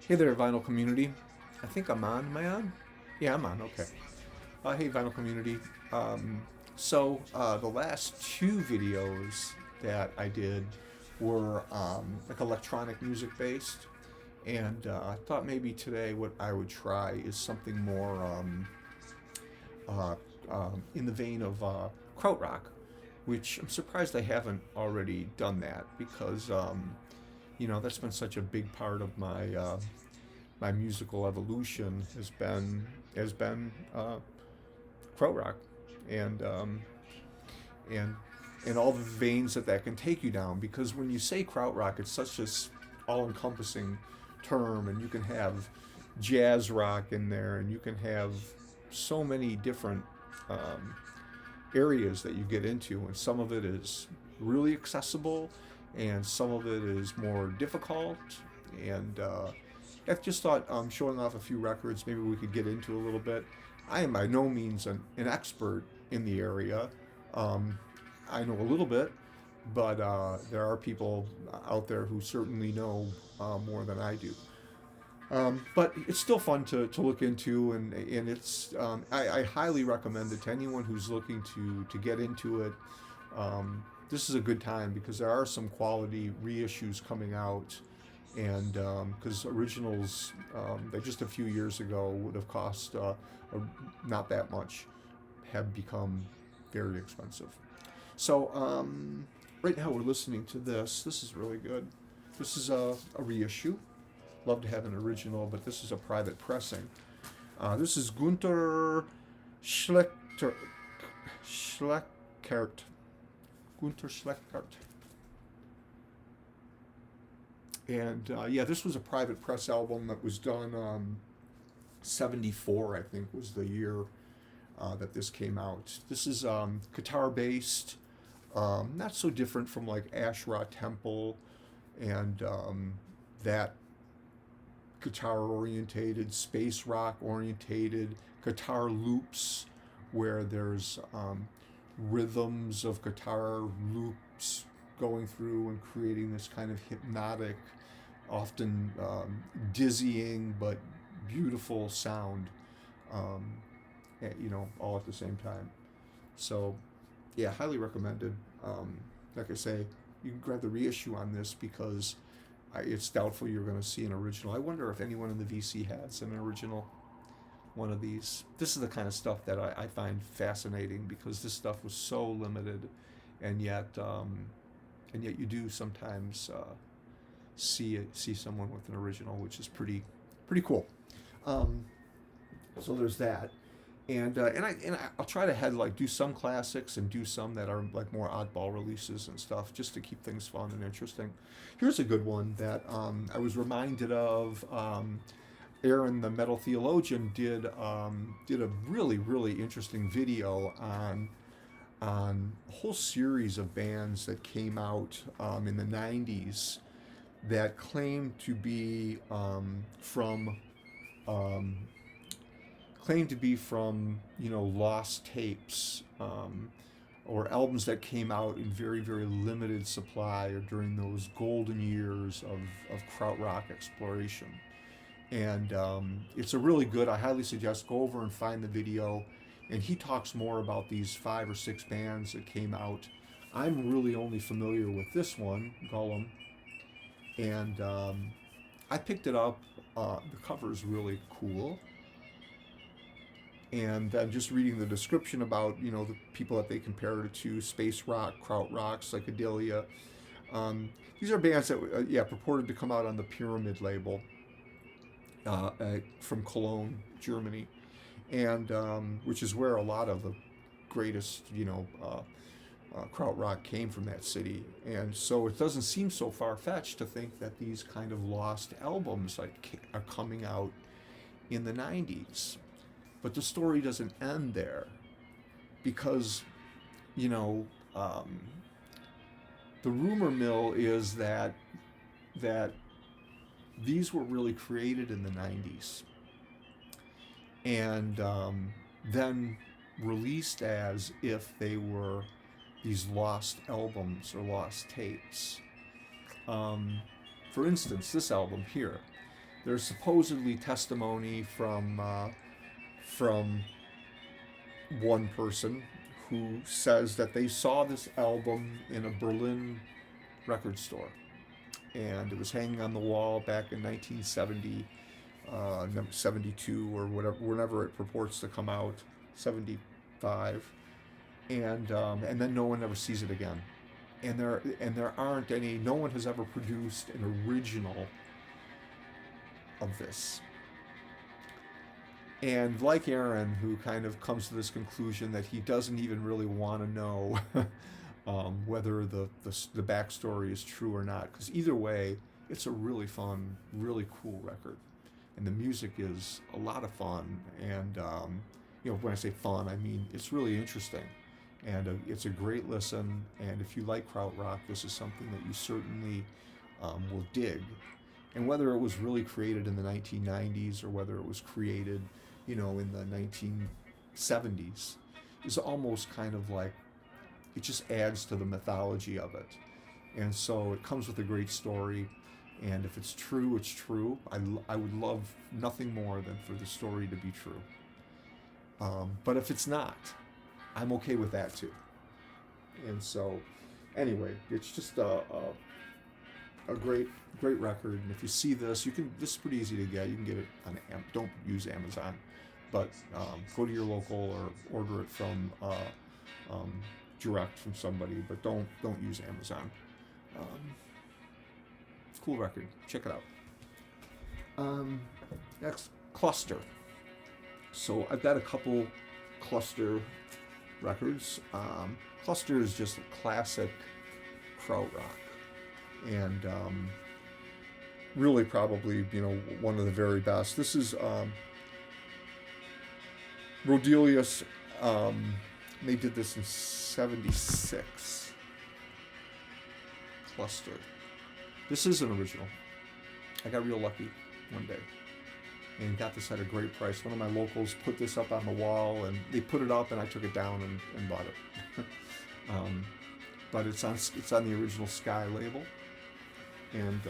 Hey there, vinyl community. I think I'm on. Am I on? Yeah, I'm on. Okay. Hey, vinyl community. The last two videos that I did were like electronic music based, and I thought maybe today what I would try is something more uh, in the vein of Krautrock, which I'm surprised I haven't already done that because that's been such a big part of my musical evolution has been Krautrock, and and and all the veins that can take you down. Because when you say Krautrock, it's such this all-encompassing term, and you can have jazz rock in there, and you can have so many different um, areas that you get into, and some of it is really accessible, and some of it is more difficult. And I just thought showing off a few records, maybe we could get into a little bit. I am by no means an expert in the area. Um, I know a little bit, but there are people out there who certainly know more than I do. But it's still fun to look into, and I highly recommend it to anyone who's looking to get into it. This is a good time because there are some quality reissues coming out, and because originals that just a few years ago would have cost not that much have become very expensive. So right now we're listening to this. This is really good. This is a reissue. Love to have an original, but this is a private pressing. This is Gunter Schlechter, Schleckert. Gunter Schleckert. And yeah, this was a private press album that was done 74, I think, was the year that this came out. This is guitar based, not so different from like Ashra Temple and that guitar orientated, space rock orientated, guitar loops where there's rhythms of guitar loops going through and creating this kind of hypnotic, often dizzying but beautiful sound, um, all at the same time. So, yeah, highly recommended. Like I say, you can grab the reissue on this because it's doubtful you're going to see an original. I wonder if anyone in the VC has an original one of these. This is the kind of stuff that I find fascinating because this stuff was so limited, and yet you do sometimes see someone with an original, which is pretty cool. Um, so there's that. I'll try to head like do some classics and do some that are like more oddball releases and stuff just to keep things fun and interesting. Here's a good one that I was reminded of. Aaron, the metal theologian, did a really interesting video on a whole series of bands that came out in the '90s that claimed to be from um, lost tapes, or albums that came out in very limited supply or during those golden years of krautrock exploration. And it's a really good. I highly suggest go over and find the video. And he talks more about these 5 or 6 bands that came out. I'm really only familiar with this one, Gollum, and I picked it up. The cover is really cool, and then just reading the description about the people that they compared it to: space rock, krautrock, psychedelia. These are bands that purported to come out on the Pyramid label from Cologne, Germany, and which is where a lot of the greatest krautrock came from, that city. And so it doesn't seem so far fetched to think that these kind of lost albums are coming out in the '90s. But the story doesn't end there because, you know, um, the rumor mill is that these were really created in the '90s and then released as if they were these lost albums or lost tapes. Um, for instance, this album here. There's supposedly testimony from one person who says that they saw this album in a Berlin record store, and it was hanging on the wall back in 1970, 72 or whatever, whenever it purports to come out, 75, and then no one ever sees it again, and there aren't any. No one has ever produced an original of this. And like Aaron, who kind of comes to this conclusion that he doesn't even really want to know whether the backstory is true or not, because either way, it's a really fun, really cool record, and the music is a lot of fun. And when I say fun, I mean it's really interesting, and it's a great listen. And if you like Krautrock, this is something that you certainly will dig. And whether it was really created in the 1990s or whether it was created, in the 1970s, is almost kind of like, it just adds to the mythology of it. And so it comes with a great story. And if it's true, it's true. I would love nothing more than for the story to be true. But if it's not, I'm okay with that too. And so, anyway, it's just a great record. And if you see this, this is pretty easy to get. You can get it on don't use Amazon, but go to your local or order it from direct from somebody. But don't use Amazon. Cool record. Check it out. Next, Cluster. So I've got a couple Cluster records. Cluster is just a classic Krautrock, and really probably one of the very best. This is Rodelius. They did this in '76. Cluster. This is an original. I got real lucky one day and got this at a great price. One of my locals put this up on the wall, and they put it up, and I took it down and bought it. But it's on the original Sky label, and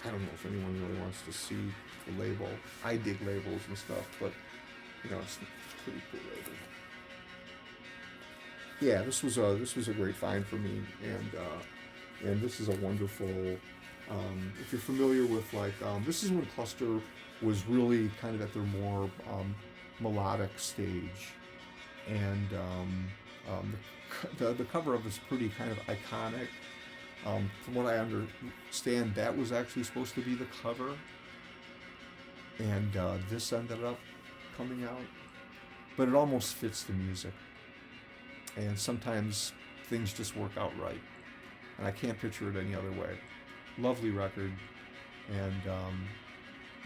I don't know if anyone really wants to see the label. I dig labels and stuff, but it's a pretty cool label. Yeah, this was a great find for me, and this is a wonderful. If you're familiar with this is when Cluster was really kind of at their more melodic stage, and the cover of it's pretty kind of iconic. From what I understand, that was actually supposed to be the cover, and this ended up coming out, but it almost fits the music, and sometimes things just work out right, and I can't picture it any other way. Lovely record, and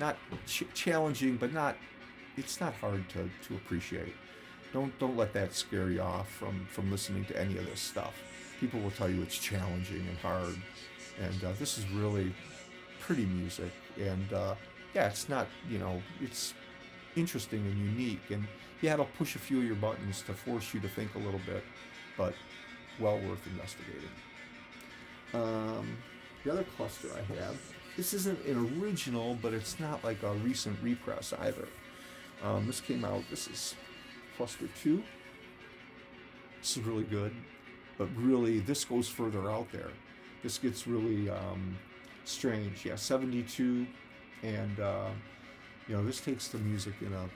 not challenging, but it's not hard to appreciate. Don't let that scare you off from listening to any of this stuff. People will tell you it's challenging and hard, and this is really pretty music. And it's not, it's interesting and unique, and it'll push a few of your buttons to force you to think a little bit, but well worth investigating. The other Cluster I have, this isn't an original, but it's not like a recent repress either. This came out, this is Cluster 2. This is really good, but really this goes further out there. This gets really strange. Yeah, 72, and this takes the music in a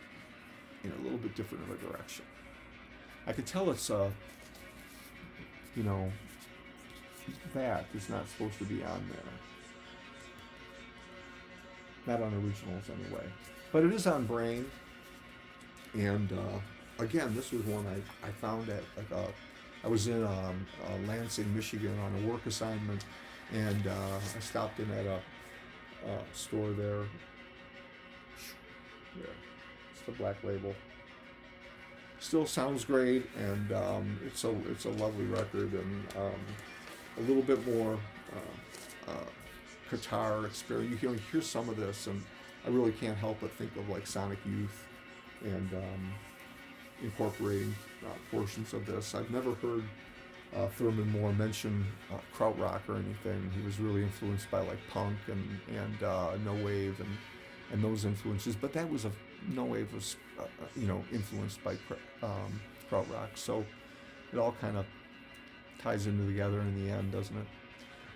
little bit different of a direction. I could tell it's that is not supposed to be on there. Not on originals anyway. But it is on Brain. And again, this was one I found at I was in Lansing, Michigan on a work assignment, and I stopped in at a store there. Yeah, it's the black label. Still sounds great, and it's a lovely record, and a little bit more guitar experience. You hear some of this, and I really can't help but think of Sonic Youth, and incorporating portions of this. I've never heard Thurman Moore mention Krautrock or anything. He was really influenced by like punk and no wave and those influences. But that was no wave was influenced by Krautrock. So it all kind of ties into together in the end, doesn't it?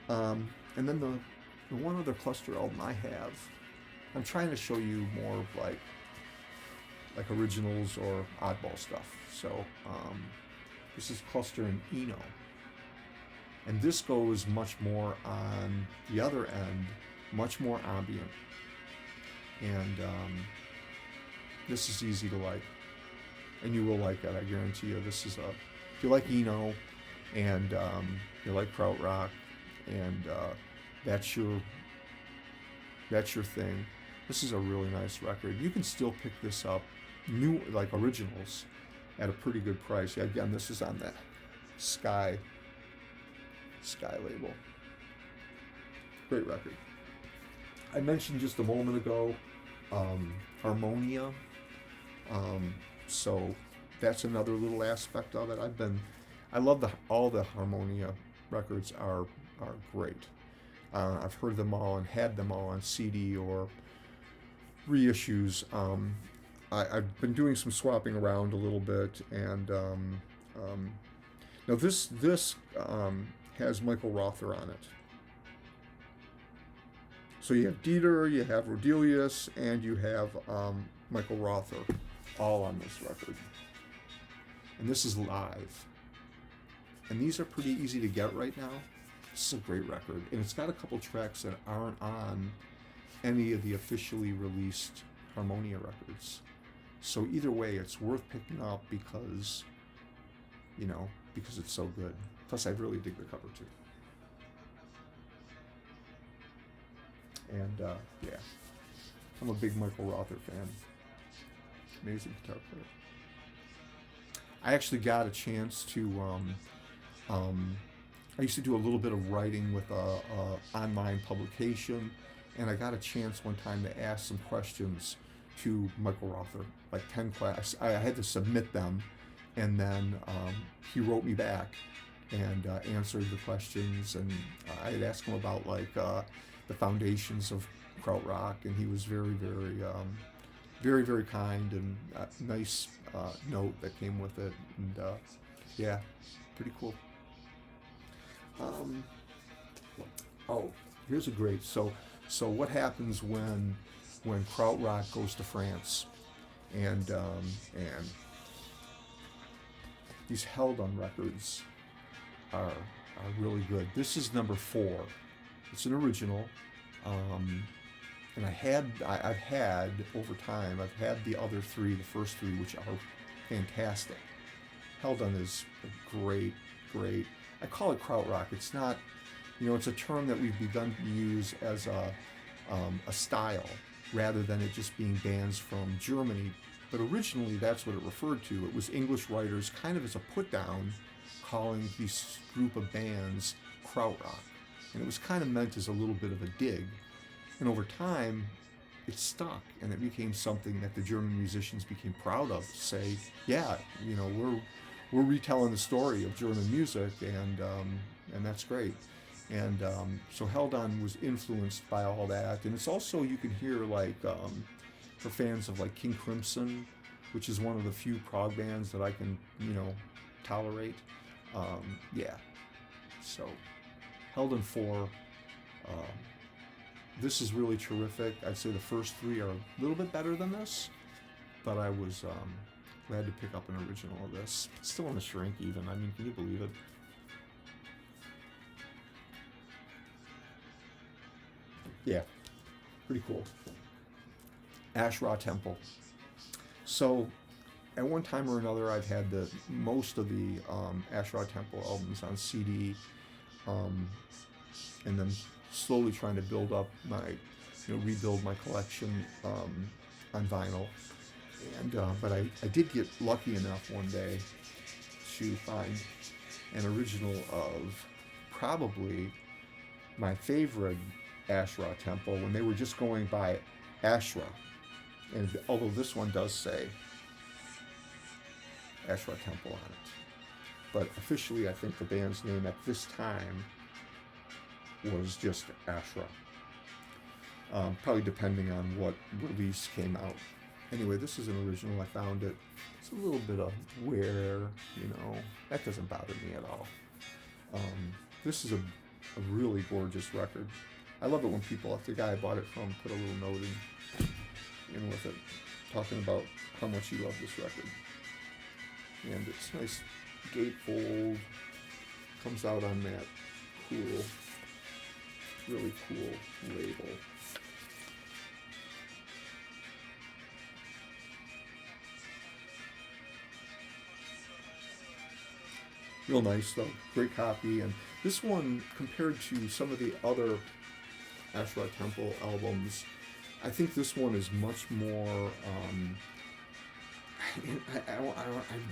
And then the one other cluster album I have, I'm trying to show you more of like originals or oddball stuff. So this is cluster in Eno. And this goes much more on the other end, much more ambient. And this is easy to like. And you will like it, I guarantee you. This is if you like Eno and you like Krautrock and that's your thing, this is a really nice record. You can still pick this up, new like originals, at a pretty good price. Yeah, again, this is on that Sky label. Great record. I mentioned just a moment ago Harmonia. So that's another little aspect of it. I love all the Harmonia records are great. I've heard them all and had them all on CD or reissues. I've been doing some swapping around a little bit, and now this has Michael Rother on it. So you have Dieter, you have Rodelius, and you have Michael Rother all on this record. And this is live. And these are pretty easy to get right now. This is a great record. And it's got a couple tracks that aren't on any of the officially released Harmonia records. So either way, it's worth picking up because it's so good. Plus, I really dig the cover too. And yeah, I'm a big Michael Rother fan. Amazing guitar player. I actually got a chance to. I used to do a little bit of writing with a online publication, and I got a chance one time to ask some questions to Michael Rother, like 10 questions. I had to submit them, and then he wrote me back and answered the questions. And I had asked him about like the foundations of Krautrock, and he was very, very, very, very kind, and nice note that came with it. And yeah, pretty cool. Oh, here's a great. So what happens when Krautrock goes to France, and these Held on records are really good. This is number 4. It's an original, and I've had over time. I've had the other 3, the first 3, which are fantastic. Held on is a great. I call it Krautrock. It's not, it's a term that we've begun to use as a style rather than it just being bands from Germany. But originally, that's what it referred to. It was English writers kind of as a put-down calling this group of bands Krautrock. And it was kind of meant as a little bit of a dig. And over time, it stuck, and it became something that the German musicians became proud of. To say, yeah, we're retelling the story of German music, and that's great. And so Held On was influenced by all that. And it's also, you can hear like, for fans of like King Crimson, which is one of the few prog bands that I can, tolerate. Yeah. So Held On 4, this is really terrific. I'd say the first 3 are a little bit better than this, but I was glad to pick up an original of this. It's still on the shrink even. I mean, can you believe it? Yeah, pretty cool. Ashra Temple. So, at one time or another, I've had most of the Ashra Temple albums on CD, and then slowly trying to build up rebuild my collection on vinyl. And but I did get lucky enough one day to find an original of probably my favorite Ashra Temple when they were just going by Ashra. And although this one does say Ashra Temple on it, but officially I think the band's name at this time was just Ashra. Probably depending on what release came out. Anyway, this is an original. I found it. It's a little bit of wear, that doesn't bother me at all. This is a really gorgeous record. I love it when people, the guy I bought it from, put a little note in with it, talking about how much he loved this record. And it's nice gatefold, comes out on that cool, really cool label. Real nice though, great copy. And this one, compared to some of the other Ashra Temple albums, I think this one is much more, I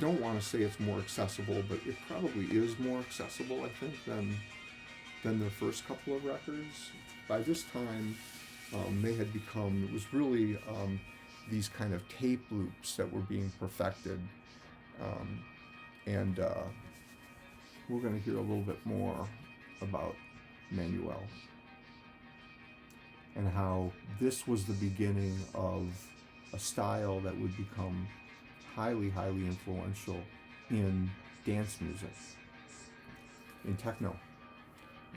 don't want to say it's more accessible, but it probably is more accessible, I think, than the first couple of records. By this time, they had become, it was really these kind of tape loops that were being perfected. And we're going to hear a little bit more about Manuel and how this was the beginning of a style that would become highly, highly influential in dance music, in techno.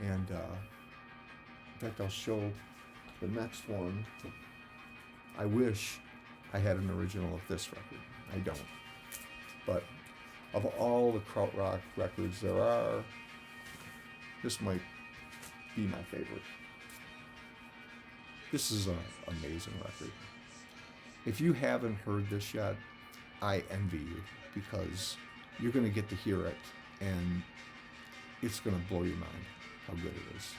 And in fact, I'll show the next one. I wish I had an original of this record. I don't. But of all the Krautrock records there are, this might be my favorite. This is an amazing record. If you haven't heard this yet, I envy you, because you're going to get to hear it, and it's going to blow your mind how good it is.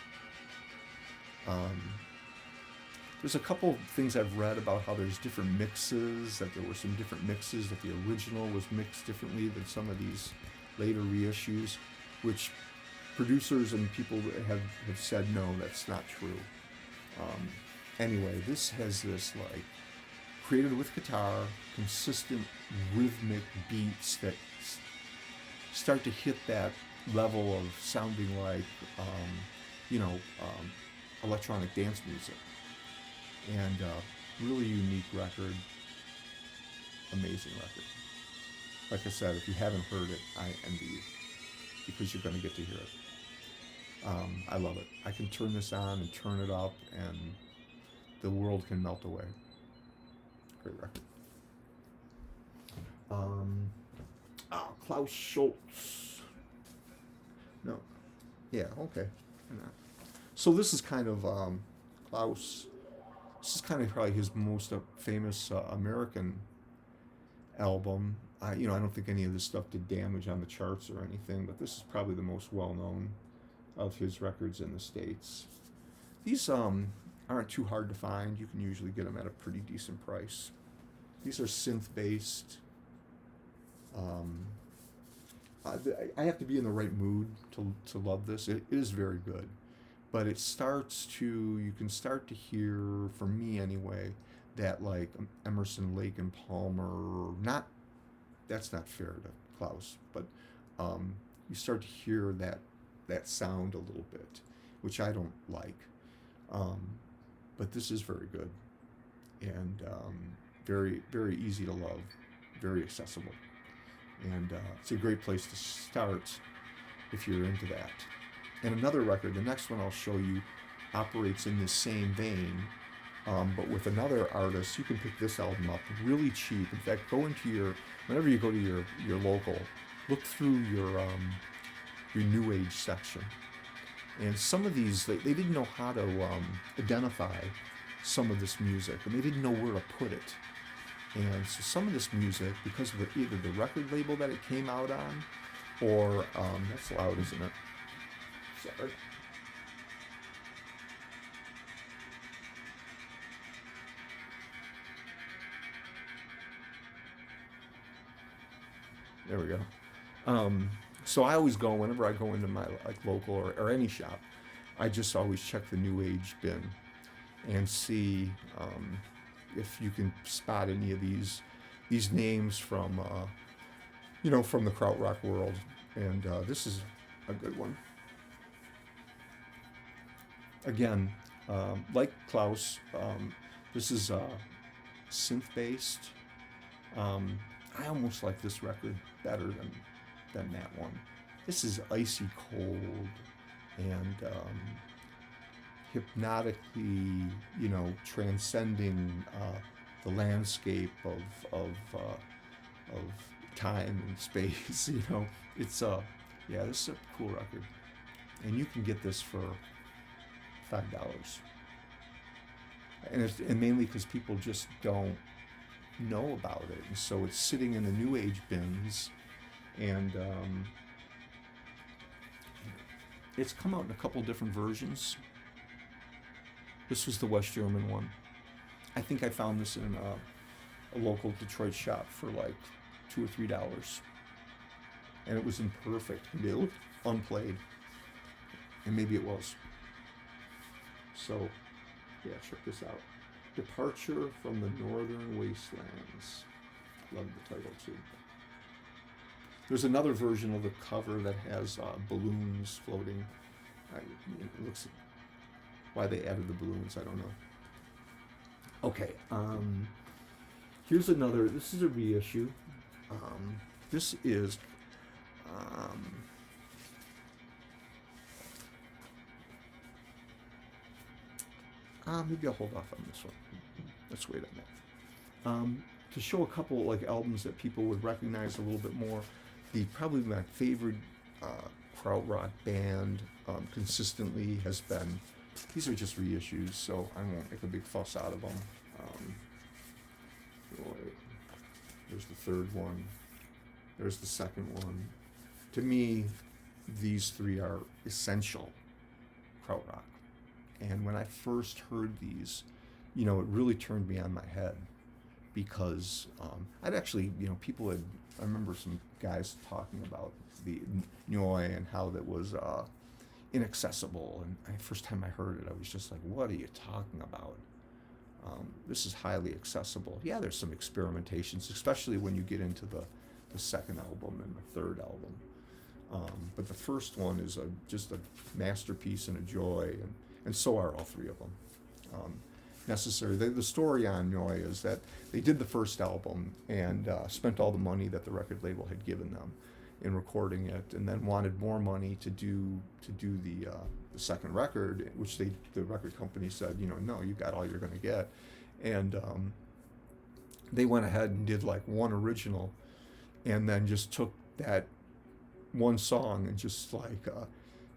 There's a couple things I've read about how there's different mixes, that there were some different mixes, that the original was mixed differently than some of these later reissues, which producers and people have said, no, that's not true. Anyway, this has this, like, created with guitar, consistent rhythmic beats that start to hit that level of sounding like, electronic dance music. And really unique record, amazing record. Like I said, if you haven't heard it, I envy you, because you're going to get to hear it. I love it. I can turn this on and turn it up, and the world can melt away. Great record. Klaus Schultz. No. Yeah, okay. So this is kind of Klaus. This is kind of probably his most famous American album. I don't think any of this stuff did damage on the charts or anything, but this is probably the most well-known of his records in the States. These aren't too hard to find. You can usually get them at a pretty decent price. These are synth-based. I have to be in the right mood to love this. It is very good. But you can start to hear, for me anyway, that like Emerson, Lake and Palmer, that's not fair to Klaus, but you start to hear that sound a little bit, which I don't like. But this is very good, and very, very easy to love, very accessible. And it's a great place to start if you're into that. And another record, the next one I'll show you, operates in this same vein, but with another artist. You can pick this album up really cheap. In fact, whenever you go to your local, look through your New Age section. And some of these, they didn't know how to identify some of this music, and they didn't know where to put it. And so some of this music, because of either the record label that it came out on, or, that's loud, isn't it? Sorry. There we go. So I always go, whenever I go into my local or any shop, I just always check the New Age bin and see if you can spot any of these names from from the Krautrock world. And this is a good one. Again, like Klaus, this is synth based. I almost like this record better than that one. This is icy cold and hypnotically, transcending the landscape of time and space. It's yeah, this is a cool record, and you can get this for $5, and mainly because people just don't know about it, and so it's sitting in the new age bins, and it's come out in a couple different versions. This was the West German one. I think I found this in a local Detroit shop for like $2 or $3, and it was in perfect. It looked unplayed, and maybe it was. So, yeah, check this out. Departure from the Northern Wastelands. Love the title too. There's another version of the cover that has balloons floating. It looks, why they added the balloons, I don't know. Okay, here's another. This is a reissue. This is maybe I'll hold off on this one. Let's wait on that. To show a couple like albums that people would recognize a little bit more, probably my favorite Krautrock band consistently has been. These are just reissues, so I won't make a big fuss out of them. There's the third one. There's the second one. To me, these three are essential Krautrock. And when I first heard these, it really turned me on my head, because I'd actually, I remember some guys talking about the Noi and how that was inaccessible. And the first time I heard it, I was just like, what are you talking about? This is highly accessible. Yeah, there's some experimentations, especially when you get into the second album and the third album. But the first one is just a masterpiece and a joy, and so are all three of them. Necessary. The story on Noi is that they did the first album and spent all the money that the record label had given them in recording it, and then wanted more money to do the second record, which the record company said, no, you got all you're going to get, and they went ahead and did like one original, and then just took that one song and just like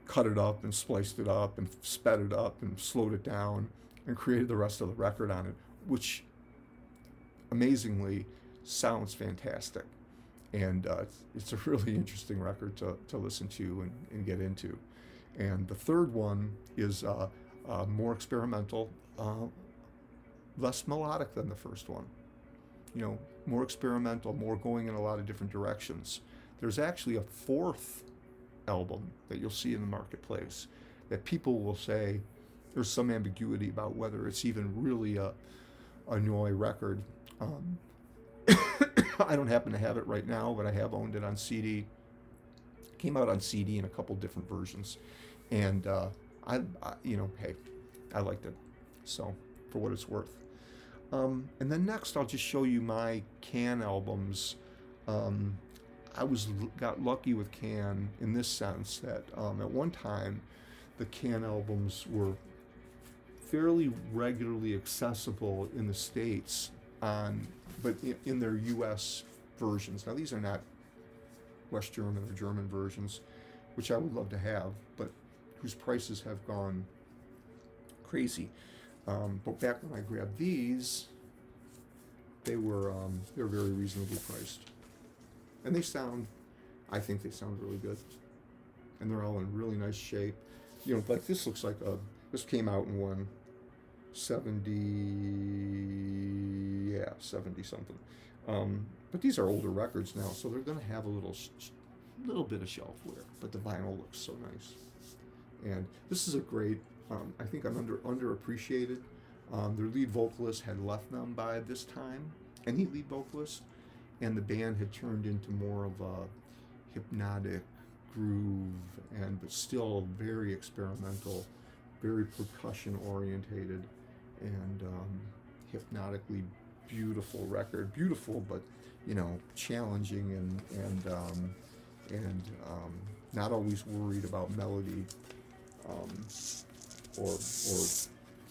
cut it up and spliced it up and sped it up and slowed it down and created the rest of the record on it, which amazingly sounds fantastic. And it's a really interesting record to listen to and get into. And the third one is more experimental, less melodic than the first one. More experimental, more going in a lot of different directions. There's actually a fourth album that you'll see in the marketplace that people will say there's some ambiguity about whether it's even really a Noi record. I don't happen to have it right now, but I have owned it on CD. It came out on CD in a couple different versions, and hey, I liked it. So for what it's worth. And then next, I'll just show you my Can albums. I got lucky with Can in this sense that at one time, the Can albums were fairly regularly accessible in the States, but in their U.S. versions. Now, these are not West German or German versions, which I would love to have, but whose prices have gone crazy. But back when I grabbed these, they were very reasonably priced, and I think they sound really good, and they're all in really nice shape. Like this looks like this came out in 70 something. But these are older records now, so they're going to have a little bit of shelf wear, but the vinyl looks so nice. And this is a great, I think I'm underappreciated. Their lead vocalist had left them by this time, any lead vocalist, and the band had turned into more of a hypnotic, groove, and but still very experimental, very percussion orientated, and hypnotically beautiful record. Beautiful, but challenging, and not always worried about melody, or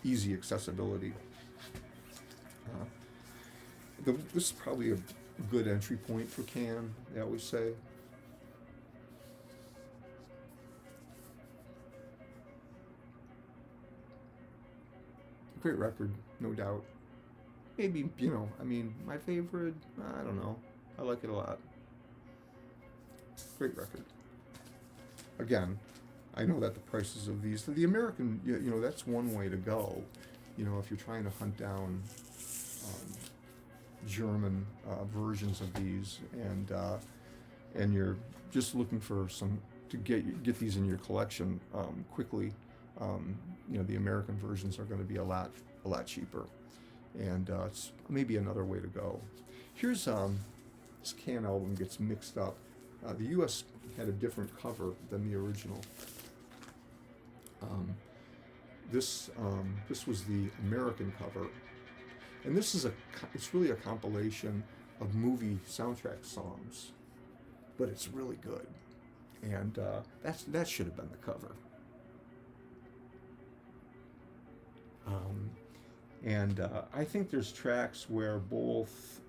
easy accessibility. This is probably a good entry point for Can, I always say. Great record, no doubt. Maybe, my favorite, I don't know. I like it a lot. Great record. Again, I know that the prices of these, the American, that's one way to go. If you're trying to hunt down German versions of these, and you're just looking for some to get these in your collection quickly, the American versions are going to be a lot cheaper, and it's maybe another way to go. Here's this Can album gets mixed up. The U.S. had a different cover than the original. This was the American cover, and it's really a compilation of movie soundtrack songs, but it's really good, and that should have been the cover. I think there's tracks where both,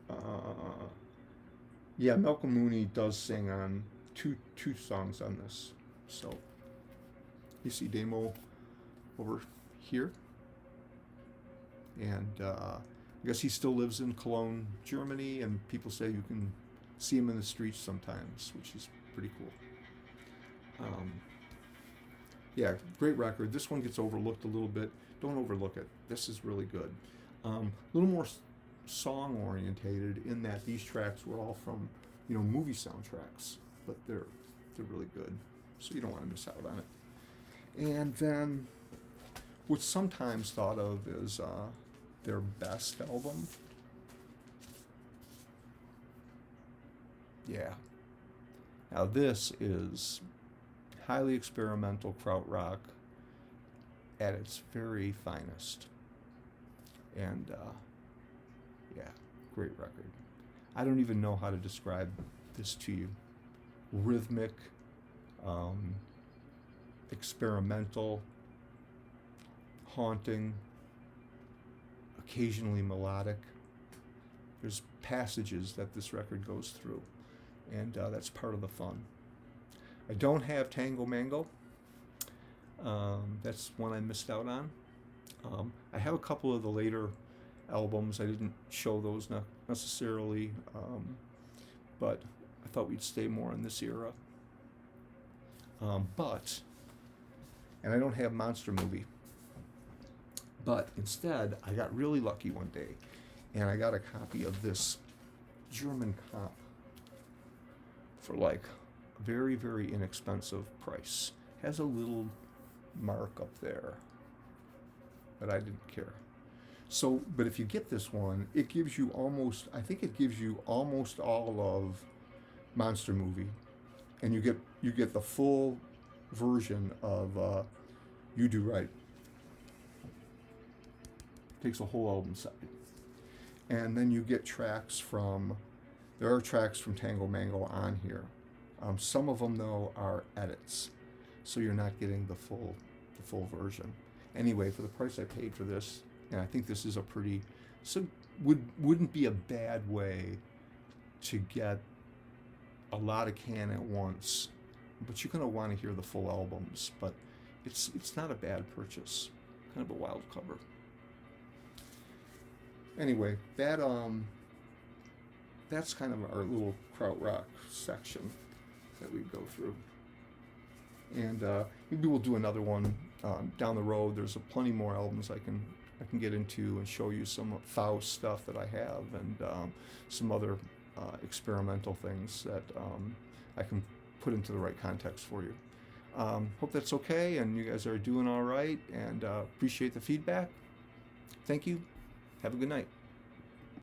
Malcolm Mooney does sing on two songs on this. So you see Damo over here, and I guess he still lives in Cologne, Germany, and people say you can see him in the streets sometimes, which is pretty cool. Great record. This one gets overlooked a little bit. Don't overlook it. This is really good. A little more song orientated in that these tracks were all from movie soundtracks, but they're really good, so you don't want to miss out on it. And then what's sometimes thought of as their best album. Now this is highly experimental krautrock at its very finest, and great record. I don't even know how to describe this to you. Rhythmic, experimental, haunting, occasionally melodic. There's passages that this record goes through, and that's part of the fun. I don't have Tango Mango. That's one I missed out on. I have a couple of the later albums. I didn't show those necessarily, but I thought we'd stay more in this era. And I don't have Monster Movie. But instead, I got really lucky one day, and I got a copy of this German comp for like a very, very inexpensive price. Has a little mark up there, but I didn't care. So, but if you get this one, it gives you almost all of Monster Movie, and you get the full version of You Do Right. Takes a whole album side, and then you get there are tracks from Tango Mango on here. Some of them though are edits, so you're not getting the full version. Anyway, for the price I paid for this, and I think this is wouldn't be a bad way to get a lot of Can at once, but you're gonna want to hear the full albums. But it's not a bad purchase. Kind of a wild cover. Anyway, that's kind of our little krautrock section that we go through, and maybe we'll do another one down the road. There's plenty more albums I can get into and show you some Faust stuff that I have, and some other experimental things that I can put into the right context for you. Hope that's okay, and you guys are doing all right, and appreciate the feedback. Thank you. Have a good night.